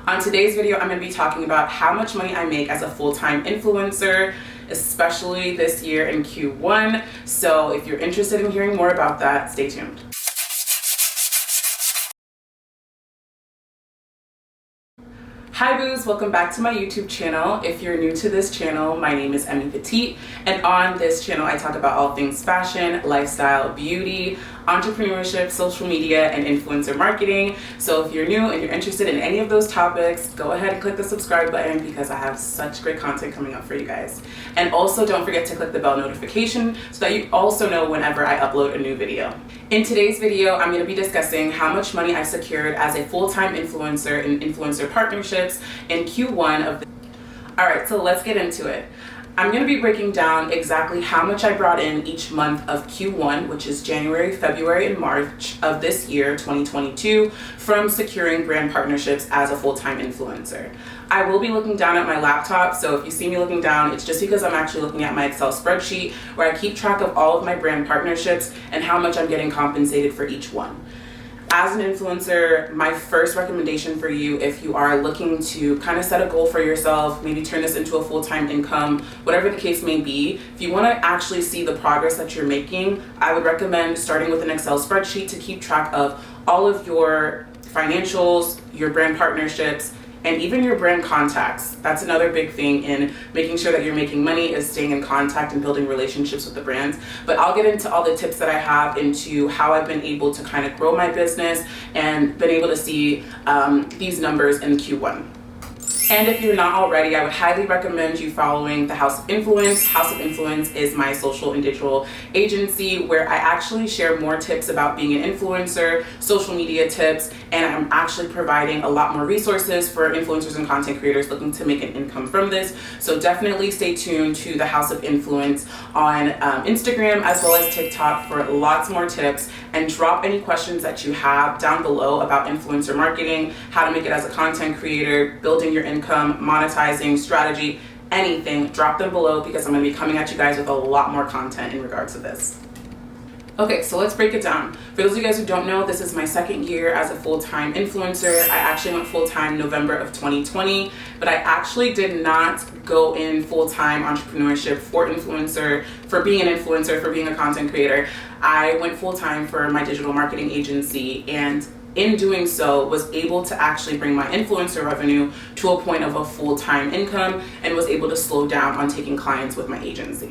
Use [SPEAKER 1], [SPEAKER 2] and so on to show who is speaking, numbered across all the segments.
[SPEAKER 1] On today's video, I'm going to be talking about how much money I make as a full-time influencer, especially this year in Q1. So if you're interested in hearing more about that, stay tuned. Hi boos, welcome back to my YouTube channel. If you're new to this channel, my name is Emmy Petite, and on this channel I talk about all things fashion, lifestyle, beauty, entrepreneurship, social media, and influencer marketing. So if you're new and you're interested in any of those topics, go ahead and click the subscribe button because I have such great content coming up for you guys. And also don't forget to click the bell notification so that you also know whenever I upload a new video. In today's video, I'm going to be discussing how much money I secured as a full-time influencer in influencer partnerships in Q1 of the... Alright, so let's get into it. I'm going to be breaking down exactly how much I brought in each month of Q1, which is January, February, and March of this year, 2022, from securing brand partnerships as a full-time influencer. I will be looking down at my laptop, so if you see me looking down, it's just because I'm actually looking at my Excel spreadsheet where I keep track of all of my brand partnerships and how much I'm getting compensated for each one. As an influencer, my first recommendation for you, if you are looking to kind of set a goal for yourself, maybe turn this into a full-time income, whatever the case may be, if you want to actually see the progress that you're making, I would recommend starting with an Excel spreadsheet to keep track of all of your financials, your brand partnerships, and even your brand contacts. That's another big thing in making sure that you're making money, is staying in contact and building relationships with the brands. But I'll get into all the tips that I have into how I've been able to kind of grow my business and been able to see these numbers in Q1. And if you're not already, I would highly recommend you following the House of Influence. House of Influence is my social and digital agency where I actually share more tips about being an influencer, social media tips, and I'm actually providing a lot more resources for influencers and content creators looking to make an income from this. So definitely stay tuned to the House of Influence on Instagram as well as TikTok for lots more tips, and drop any questions that you have down below about influencer marketing, how to make it as a content creator, building your income, monetizing, strategy, anything. Drop them below because I'm going to be coming at you guys with a lot more content in regards to this. Okay, so let's break it down. For those of you guys who don't know, this is my second year as a full-time influencer. I actually went full-time November of 2020, but I actually did not go in full-time entrepreneurship for being an influencer, for being a content creator. I went full-time for my digital marketing agency, and in doing so was able to actually bring my influencer revenue to a point of a full-time income and was able to slow down on taking clients with my agency.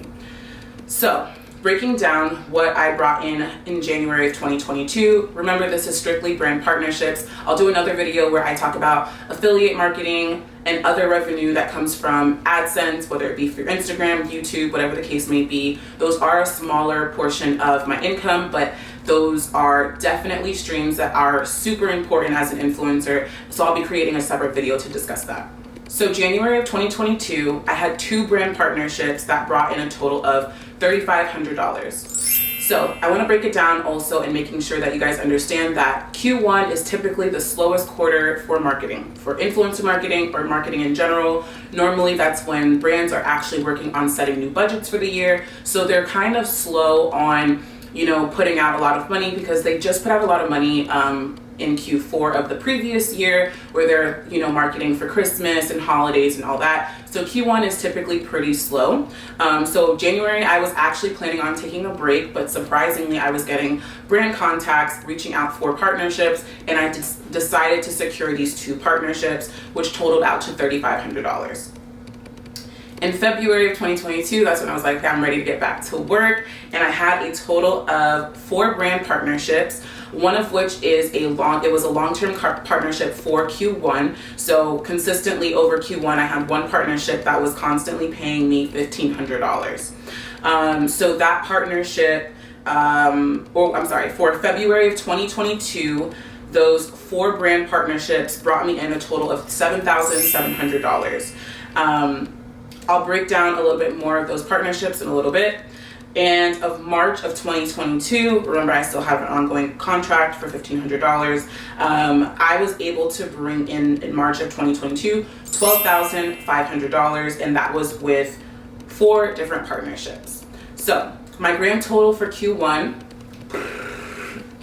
[SPEAKER 1] So breaking down what I brought in January of 2022. Remember, this is strictly brand partnerships. I'll do another video where I talk about affiliate marketing and other revenue that comes from AdSense, whether it be for Instagram, YouTube, whatever the case may be. Those are a smaller portion of my income, but those are definitely streams that are super important as an influencer. So I'll be creating a separate video to discuss that. So January of 2022, I had 2 brand partnerships that brought in a total of $3,500. So I want to break it down also in making sure that you guys understand that Q1 is typically the slowest quarter for marketing, for influencer marketing or marketing in general. Normally that's when brands are actually working on setting new budgets for the year. So they're kind of slow on, putting out a lot of money because they just put out a lot of money in Q4 of the previous year where they're marketing for Christmas and holidays and all that. So Q1 is typically pretty slow. So January I was actually planning on taking a break, but surprisingly I was getting brand contacts reaching out for partnerships, and I decided to secure these 2 partnerships, which totaled out to $3,500. In February of 2022, that's when I was like, okay, I'm ready to get back to work, and I had a total of 4 brand partnerships, one of which is it was a long-term partnership for Q1. So consistently over Q1, I had one partnership that was constantly paying me $1,500. So that partnership, for February of 2022, those 4 brand partnerships brought me in a total of $7,700. I'll break down a little bit more of those partnerships in a little bit. And of March of 2022, remember I still have an ongoing contract for $1,500. I was able to bring in March of 2022, $12,500, and that was with 4 different partnerships. So my grand total for Q1,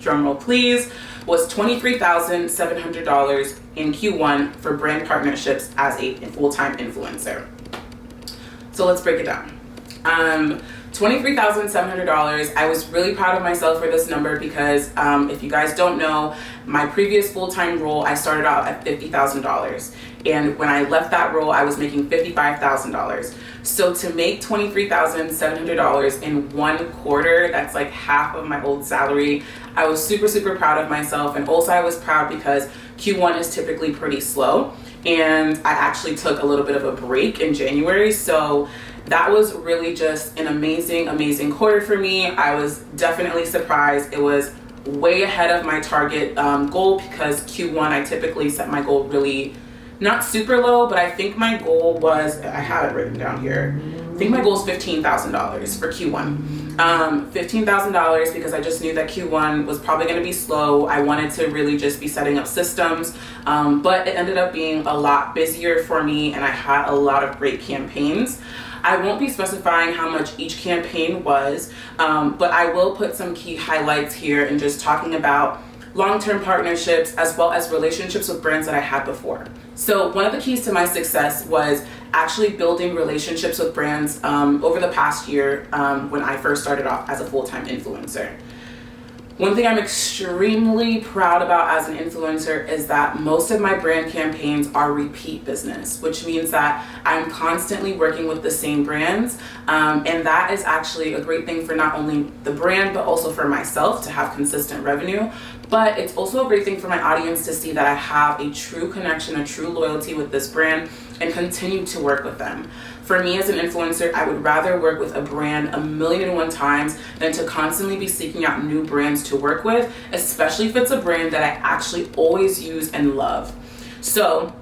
[SPEAKER 1] drum roll please, was $23,700 in Q1 for brand partnerships as a full-time influencer. So let's break it down. $23,700. I was really proud of myself for this number because if you guys don't know, my previous full-time role, I started out at $50,000. And when I left that role, I was making $55,000. So to make $23,700 in 1 quarter, that's like half of my old salary. I was super, super proud of myself. And also I was proud because Q1 is typically pretty slow. And I actually took a little bit of a break in January. So that was really just an amazing, amazing quarter for me. I was definitely surprised. It was way ahead of my target goal because Q1, I typically set my goal really not super low, but I think my goal was, I have it written down here. I think my goal is $15,000 for Q1. $15,000 because I just knew that Q1 was probably going to be slow. I wanted to really just be setting up systems, but it ended up being a lot busier for me and I had a lot of great campaigns. I won't be specifying how much each campaign was, but I will put some key highlights here and just talking about long-term partnerships as well as relationships with brands that I had before. So one of the keys to my success was actually building relationships with brands over the past year when I first started off as a full-time influencer. One thing I'm extremely proud about as an influencer is that most of my brand campaigns are repeat business, which means that I'm constantly working with the same brands. And that is actually a great thing for not only the brand, but also for myself to have consistent revenue. But it's also a great thing for my audience to see that I have a true connection, a true loyalty with this brand and continue to work with them. For me as an influencer, I would rather work with a brand 1,000,001 times than to constantly be seeking out new brands to work with, especially if it's a brand that I actually always use and love. So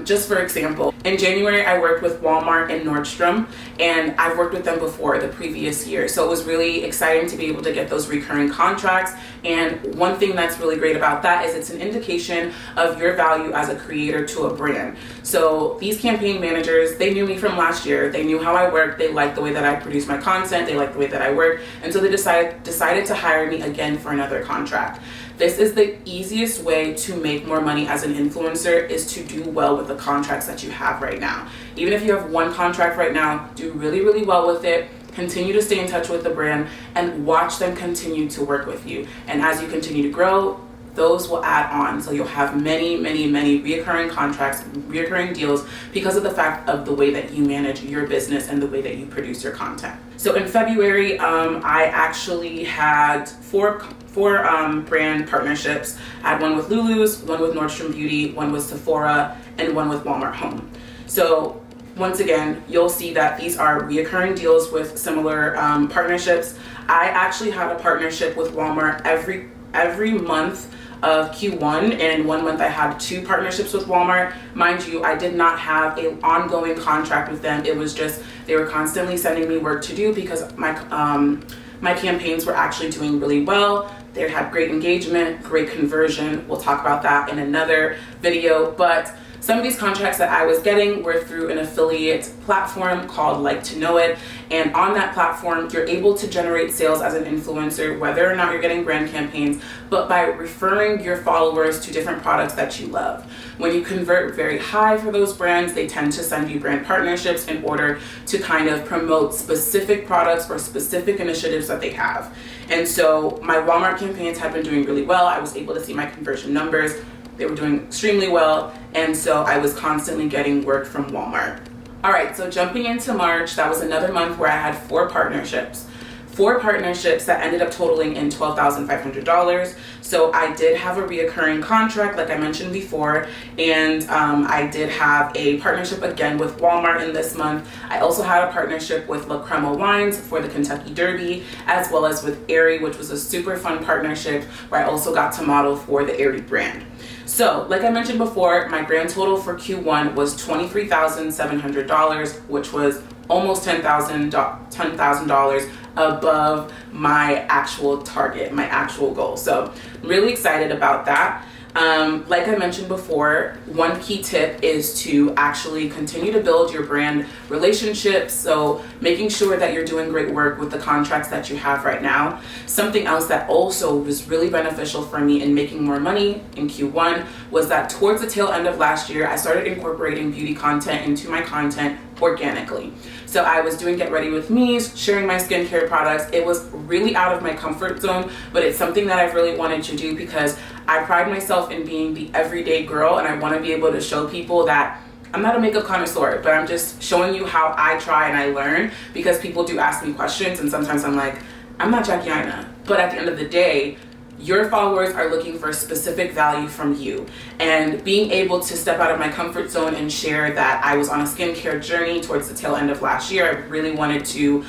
[SPEAKER 1] just for example, in January, I worked with Walmart and Nordstrom, and I've worked with them before the previous year. So it was really exciting to be able to get those recurring contracts. And one thing that's really great about that is it's an indication of your value as a creator to a brand. So these campaign managers, they knew me from last year. They knew how I worked. They liked the way that I produce my content. They liked the way that I work. And so they decided to hire me again for another contract. This is the easiest way to make more money as an influencer, is to do well with the contracts that you have right now. Even if you have one contract right now, do really, really well with it. Continue to stay in touch with the brand and watch them continue to work with you. And as you continue to grow, those will add on. So you'll have many, many, many reoccurring contracts, reoccurring deals because of the fact of the way that you manage your business and the way that you produce your content. So in February, I actually had four brand partnerships. I had one with Lulu's, one with Nordstrom Beauty, one with Sephora, and one with Walmart Home. So once again, you'll see that these are reoccurring deals with similar partnerships. I actually had a partnership with Walmart every month of Q1, and 1 month I had 2 partnerships with Walmart. Mind you, I did not have an ongoing contract with them. It was just they were constantly sending me work to do because my campaigns were actually doing really well. They had great engagement, great conversion. We'll talk about that in another video, but some of these contracts that I was getting were through an affiliate platform called Like to Know It. And on that platform, you're able to generate sales as an influencer, whether or not you're getting brand campaigns, but by referring your followers to different products that you love. When you convert very high for those brands, they tend to send you brand partnerships in order to kind of promote specific products or specific initiatives that they have. And so my Walmart campaigns had been doing really well. I was able to see my conversion numbers. They were doing extremely well, and so I was constantly getting work from Walmart. All right, so jumping into March, that was another month where I had 4 partnerships. 4 partnerships that ended up totaling in $12,500. So I did have a reoccurring contract, like I mentioned before, and I did have a partnership again with Walmart in this month. I also had a partnership with La Crema Wines for the Kentucky Derby, as well as with Aerie, which was a super fun partnership where I also got to model for the Aerie brand. So, like I mentioned before, my grand total for Q1 was $23,700, which was almost $10,000 above my actual target, my actual goal. So, really excited about that. Like I mentioned before, one key tip is to actually continue to build your brand relationships. So making sure that you're doing great work with the contracts that you have right now. Something else that also was really beneficial for me in making more money in Q1 was that towards the tail end of last year, I started incorporating beauty content into my content organically. So I was doing Get Ready With Me's, sharing my skincare products. It was really out of my comfort zone, but it's something that I've really wanted to do because I pride myself in being the everyday girl, and I want to be able to show people that I'm not a makeup connoisseur, but I'm just showing you how I try and I learn, because people do ask me questions and sometimes I'm like, I'm not Jackie Aina. But at the end of the day, your followers are looking for specific value from you, and being able to step out of my comfort zone and share that I was on a skincare journey towards the tail end of last year. I really wanted to,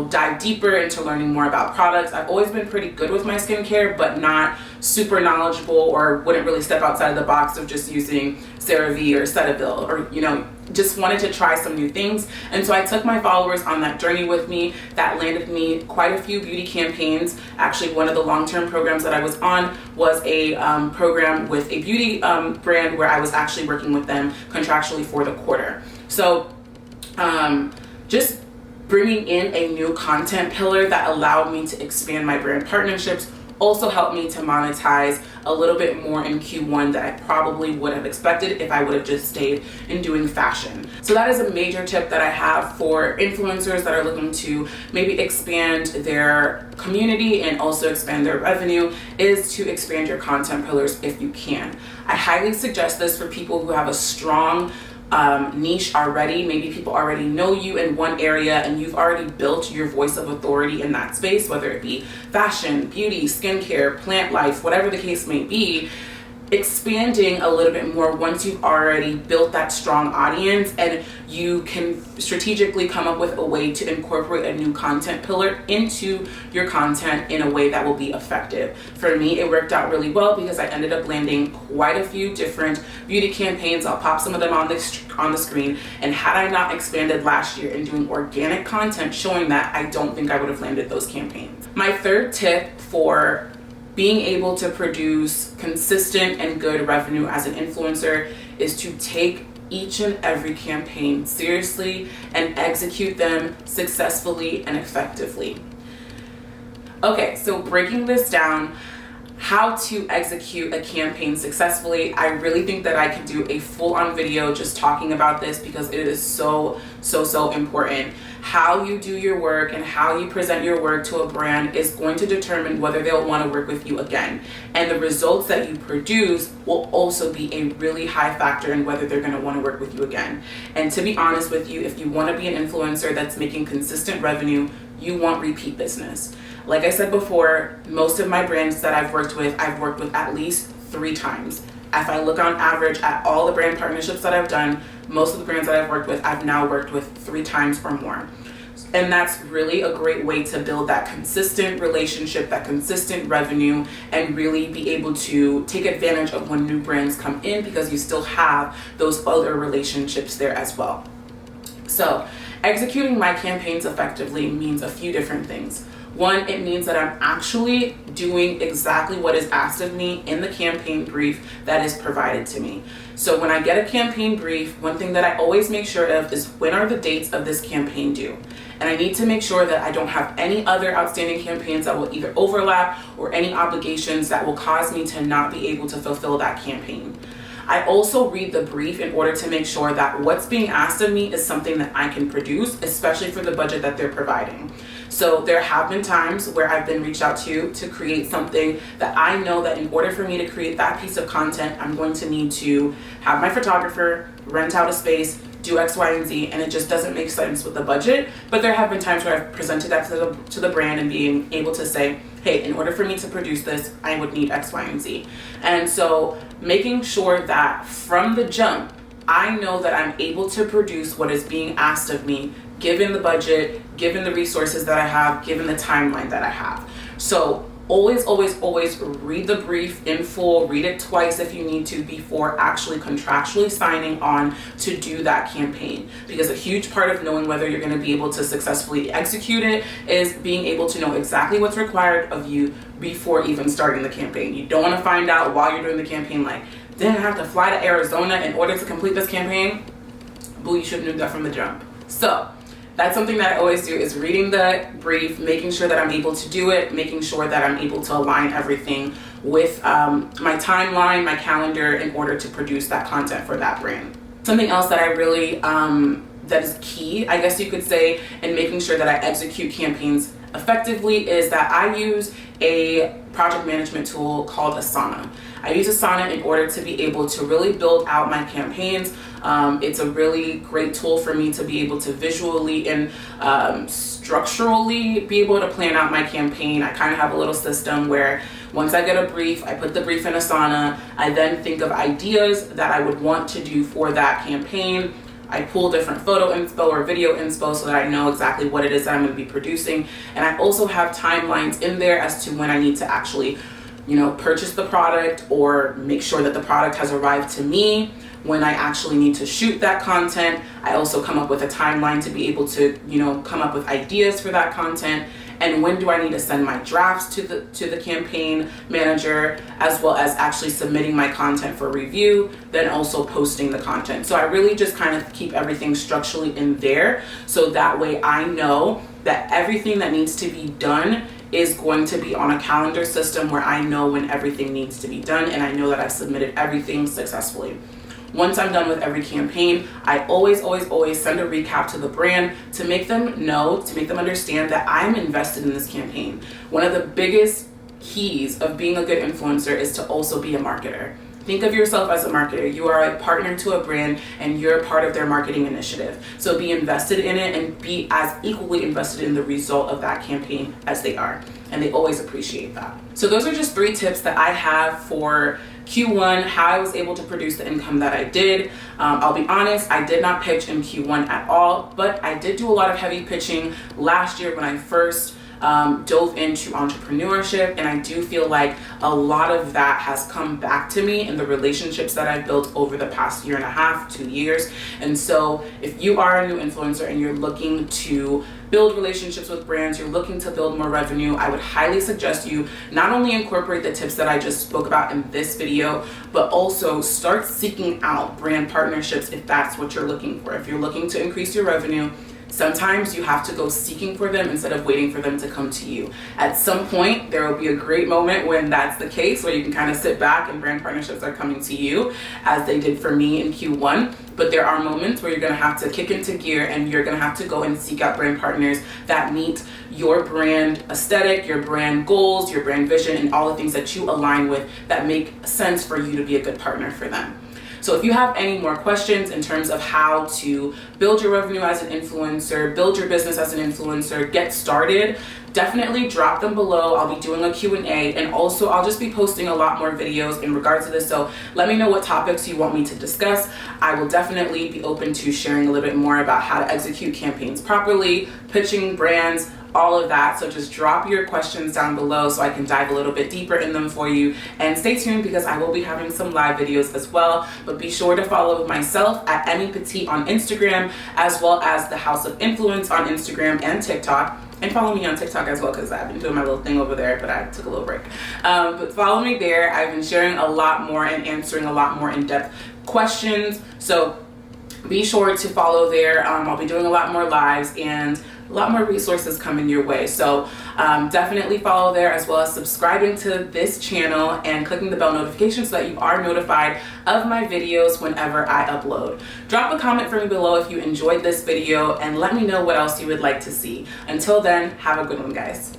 [SPEAKER 1] dive deeper into learning more about products. I've always been pretty good with my skincare, but not super knowledgeable, or wouldn't really step outside of the box of just using CeraVe or Cetaphil, or just wanted to try some new things. And so I took my followers on that journey with me. That landed me quite a few beauty campaigns. Actually, one of the long-term programs that I was on was a program with a beauty brand where I was actually working with them contractually for the quarter. So just bringing in a new content pillar that allowed me to expand my brand partnerships also helped me to monetize a little bit more in Q1 that I probably would have expected if I would have just stayed in doing fashion. So that is a major tip that I have for influencers that are looking to maybe expand their community and also expand their revenue, is to expand your content pillars if you can. I highly suggest this for people who have a strong niche already. Maybe people already know you in one area and you've already built your voice of authority in that space, whether it be fashion, beauty, skincare, plant life, whatever the case may be. Expanding a little bit more once you've already built that strong audience, and you can strategically come up with a way to incorporate a new content pillar into your content in a way that will be effective. For me, it worked out really well because I ended up landing quite a few different beauty campaigns. I'll pop some of them on the screen, and had I not expanded last year and doing organic content showing that, I don't think I would have landed those campaigns. My third tip for being able to produce consistent and good revenue as an influencer is to take each and every campaign seriously and execute them successfully and effectively. Okay, so breaking this down, how to execute a campaign successfully, I really think that I can do a full-on video just talking about this because it is so important. How you do your work and how you present your work to a brand is going to determine whether they'll want to work with you again. And the results that you produce will also be a really high factor in whether they're going to want to work with you again. And to be honest with you, if you want to be an influencer that's making consistent revenue, you want repeat business. Like I said before, most of my brands that I've worked with at least 3 times. If I look on average at all the brand partnerships that I've done, most of the brands that I've worked with, I've now worked with 3 times or more. And that's really a great way to build that consistent relationship, that consistent revenue, and really be able to take advantage of when new brands come in because you still have those other relationships there as well. So executing my campaigns effectively means a few different things. One, it means that I'm actually doing exactly what is asked of me in the campaign brief that is provided to me. So when I get a campaign brief, one thing that I always make sure of is when are the dates of this campaign due? And I need to make sure that I don't have any other outstanding campaigns that will either overlap or any obligations that will cause me to not be able to fulfill that campaign. I also read the brief in order to make sure that what's being asked of me is something that I can produce, especially for the budget that they're providing. So there have been times where I've been reached out to create something that I know that in order for me to create that piece of content, I'm going to need to have my photographer rent out a space, do X, Y, and Z, and it just doesn't make sense with the budget. But there have been times where I've presented that to the brand and being able to say, hey, in order for me to produce this, I would need X, Y, and Z. And so making sure that from the jump, I know that I'm able to produce what is being asked of me, given the budget, given the resources that I have, given the timeline that I have. So always, always, always read the brief in full, read it twice if you need to before actually contractually signing on to do that campaign. Because a huge part of knowing whether you're going to be able to successfully execute it is being able to know exactly what's required of you before even starting the campaign. You don't want to find out while you're doing the campaign, like, didn't I have to fly to Arizona in order to complete this campaign? Boo, you should have knew that from the jump. So that's something that I always do, is reading the brief, making sure that I'm able to do it, making sure that I'm able to align everything with my timeline, my calendar, in order to produce that content for that brand. Something else that I really, that is key, I guess you could say, in making sure that I execute campaigns effectively is that I use a project management tool called Asana. I use Asana in order to be able to really build out my campaigns. It's a really great tool for me to be able to visually and structurally be able to plan out my campaign. I kind of have a little system where once I get a brief, I put the brief in Asana. I then think of ideas that I would want to do for that campaign. I pull different photo inspo or video inspo so that I know exactly what it is that I'm going to be producing. And I also have timelines in there as to when I need to actually, purchase the product or make sure that the product has arrived to me. When I actually need to shoot that content, I also come up with a timeline to be able to, come up with ideas for that content. And when do I need to send my drafts to the campaign manager, as well as actually submitting my content for review, then also posting the content. So I really just kind of keep everything structurally in there, so that way I know that everything that needs to be done is going to be on a calendar system where I know when everything needs to be done, and I know that I've submitted everything successfully. Once I'm done with every campaign, I always send a recap to the brand to make them know, to make them understand that I'm invested in this campaign. One of the biggest keys of being a good influencer is to also be a marketer. Think of yourself as a marketer. You are a partner to a brand and you're a part of their marketing initiative. So be invested in it and be as equally invested in the result of that campaign as they are. And they always appreciate that. So those are just 3 tips that I have for Q1, how I was able to produce the income that I did. I'll be honest, I did not pitch in Q1 at all, but I did do a lot of heavy pitching last year when I first dove into entrepreneurship, and I do feel like a lot of that has come back to me in the relationships that I've built over the past 1.5 to 2 years. And so if you are a new influencer and you're looking to build relationships with brands, you're looking to build more revenue, I would highly suggest you not only incorporate the tips that I just spoke about in this video, but also start seeking out brand partnerships if that's what you're looking for. If you're looking to increase your revenue, sometimes you have to go seeking for them instead of waiting for them to come to you. At some point, there will be a great moment when that's the case, where you can kind of sit back and brand partnerships are coming to you, as they did for me in Q1. But there are moments where you're gonna have to kick into gear and you're gonna have to go and seek out brand partners that meet your brand aesthetic, your brand goals, your brand vision, and all the things that you align with that make sense for you to be a good partner for them. So if you have any more questions in terms of how to build your revenue as an influencer, build your business as an influencer, get started, definitely drop them below. I'll be doing a Q&A, and also I'll just be posting a lot more videos in regards to this. So let me know what topics you want me to discuss. I will definitely be open to sharing a little bit more about how to execute campaigns properly, pitching brands, all of that. So just drop your questions down below so I can dive a little bit deeper in them for you. And stay tuned because I will be having some live videos as well. But be sure to follow myself at Emmy Petite on Instagram, as well as the House of Influence on Instagram and TikTok. And follow me on TikTok as well, because I've been doing my little thing over there, but I took a little break. But follow me there. I've been sharing a lot more and answering a lot more in-depth questions. So be sure to follow there. I'll be doing a lot more lives and a lot more resources coming your way. So definitely follow there, as well as subscribing to this channel and clicking the bell notification so that you are notified of my videos whenever I upload. Drop a comment for me below if you enjoyed this video and let me know what else you would like to see. Until then, have a good one, guys.